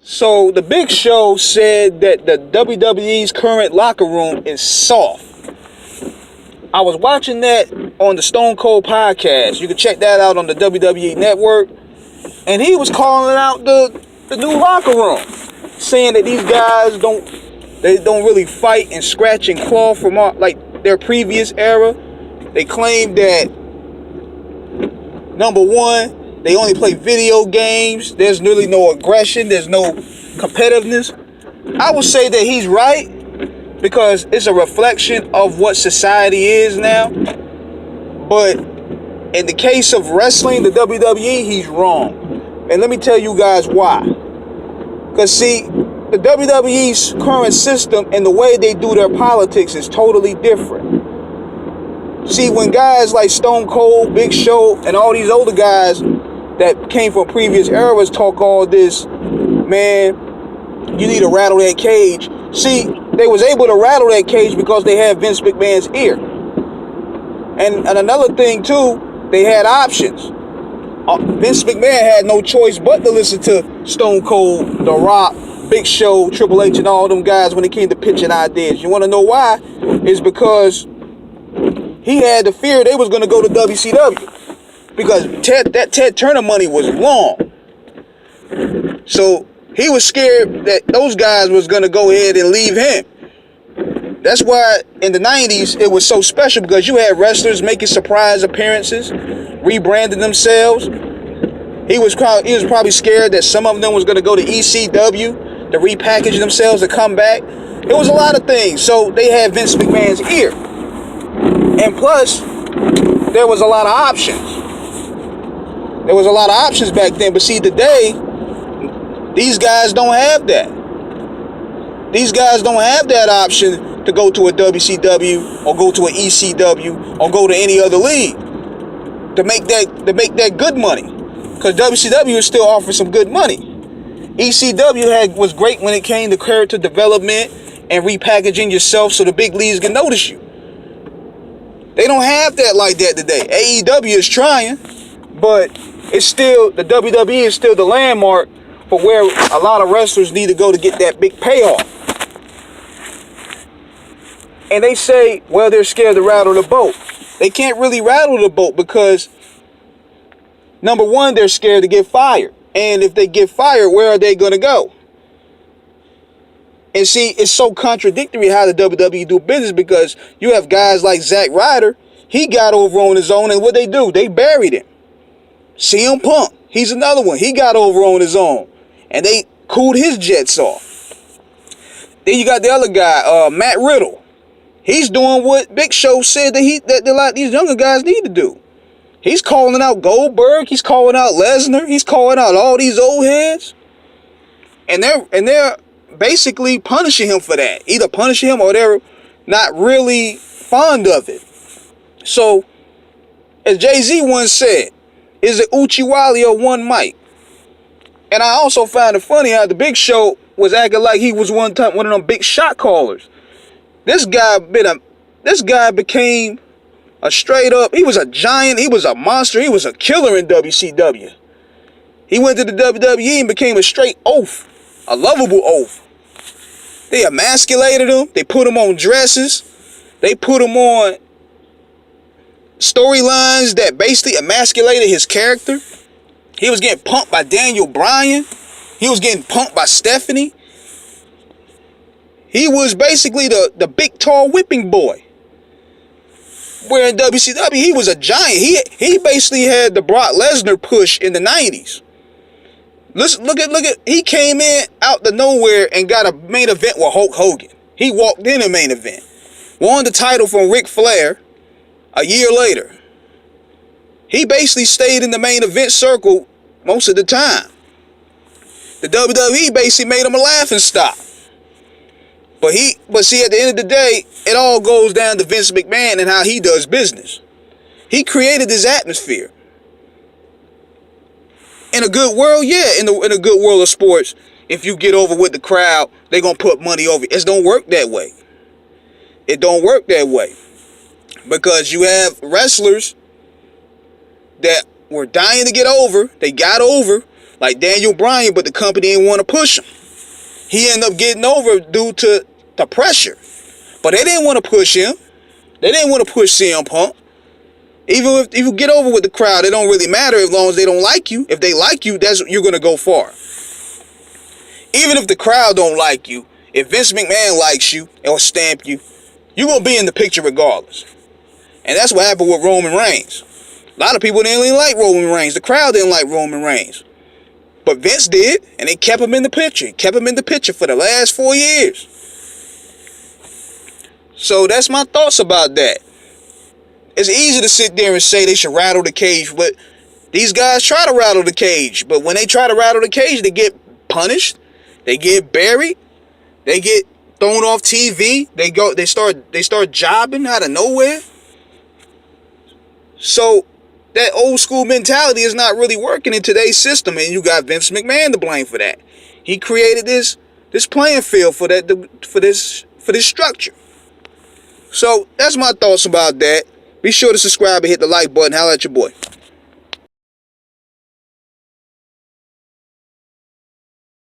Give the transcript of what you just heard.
So the Big Show said that the WWE's current locker room is soft. I was watching that on the Stone Cold podcast. You can check that out on the WWE Network. And he was calling out the new locker room, saying that these guys don't really fight and scratch and claw from like their previous era. They claim that, number one, they only play video games. There's really no aggression. There's no competitiveness. I would say that he's right, because it's a reflection of what society is now. But in the case of wrestling, the WWE, he's wrong. And let me tell you guys why. Because see, the WWE's current system and the way they do their politics is totally different. See, when guys like Stone Cold, Big Show, and all these older guys that came from previous eras talk all this, man, you need to rattle that cage. See, they was able to rattle that cage because they had Vince McMahon's ear. And another thing too, they had options. Vince McMahon had no choice but to listen to Stone Cold, The Rock, Big Show, Triple H, and all them guys when it came to pitching ideas. You want to know why? It's because he had the fear they was going to go to WCW, because that Ted Turner money was long. So he was scared that those guys was going to go ahead and leave him. That's why in the 90s it was so special, because you had wrestlers making surprise appearances, rebranding themselves. He was probably scared that some of them was going to go to ECW to repackage themselves to come back. It was a lot of things. So they had Vince McMahon's ear. And plus, there was a lot of options. There was a lot of options back then. But see, today, these guys don't have that. These guys don't have that option to go to a WCW or go to an ECW or go to any other league to make that good money. Because WCW is still offering some good money. ECW was great when it came to character development and repackaging yourself so the big leagues can notice you. They don't have that like that today. AEW is trying, but it's still, the WWE is still the landmark for where a lot of wrestlers need to go to get that big payoff. And they say, well, they're scared to rattle the boat. They can't really rattle the boat because, number one, they're scared to get fired. And if they get fired, where are they going to go? And see, it's so contradictory how the WWE do business, because you have guys like Zack Ryder. He got over on his own, and what they do? They buried him. CM Punk, he's another one. He got over on his own, and they cooled his jets off. Then you got the other guy, Matt Riddle. He's doing what Big Show said that a lot of these younger guys need to do. He's calling out Goldberg. He's calling out Lesnar. He's calling out all these old heads, and they're basically punishing him for that. Either punishing him or they're not really fond of it. So, as Jay-Z once said, is it Uchiwali or one mic? And I also found it funny how the Big Show was acting like he was one of them big shot callers. This guy became a straight up, he was a giant, he was a monster, he was a killer in WCW. He went to the WWE and became a straight oaf, a lovable oaf. They emasculated him, they put him on dresses, they put him on storylines that basically emasculated his character. He was getting punked by Daniel Bryan. He was getting punked by Stephanie. He was basically the big tall whipping boy. Where in WCW, he was a giant. He basically had the Brock Lesnar push in the 90s. Look at, he came in out the nowhere and got a main event with Hulk Hogan. He walked in a main event. Won the title from Ric Flair a year later. He basically stayed in the main event circle most of the time. The WWE basically made him a laughingstock. But see, at the end of the day, it all goes down to Vince McMahon and how he does business. He created this atmosphere. In a good world, yeah, in a good world of sports, if you get over with the crowd, they're going to put money over it. It don't work that way. It don't work that way. Because you have wrestlers that were dying to get over. They got over like Daniel Bryan, but the company didn't want to push him. He ended up getting over due to the pressure. But they didn't want to push him. They didn't want to push CM Punk. Even if you get over with the crowd, it don't really matter as long as they don't like you. If they like you, you're going to go far. Even if the crowd don't like you, if Vince McMahon likes you or stamp you, you're going to be in the picture regardless. And that's what happened with Roman Reigns. A lot of people didn't really like Roman Reigns. The crowd didn't like Roman Reigns. But Vince did, and they kept him in the picture. Kept him in the picture for the last 4 years. So that's my thoughts about that. It's easy to sit there and say they should rattle the cage, but these guys try to rattle the cage. But when they try to rattle the cage, they get punished. They get buried. They get thrown off TV. They start jobbing out of nowhere. So that old school mentality is not really working in today's system, and you got Vince McMahon to blame for that. He created this playing field for this structure. So that's my thoughts about that. Be sure to subscribe and hit the like button. Holla at your boy.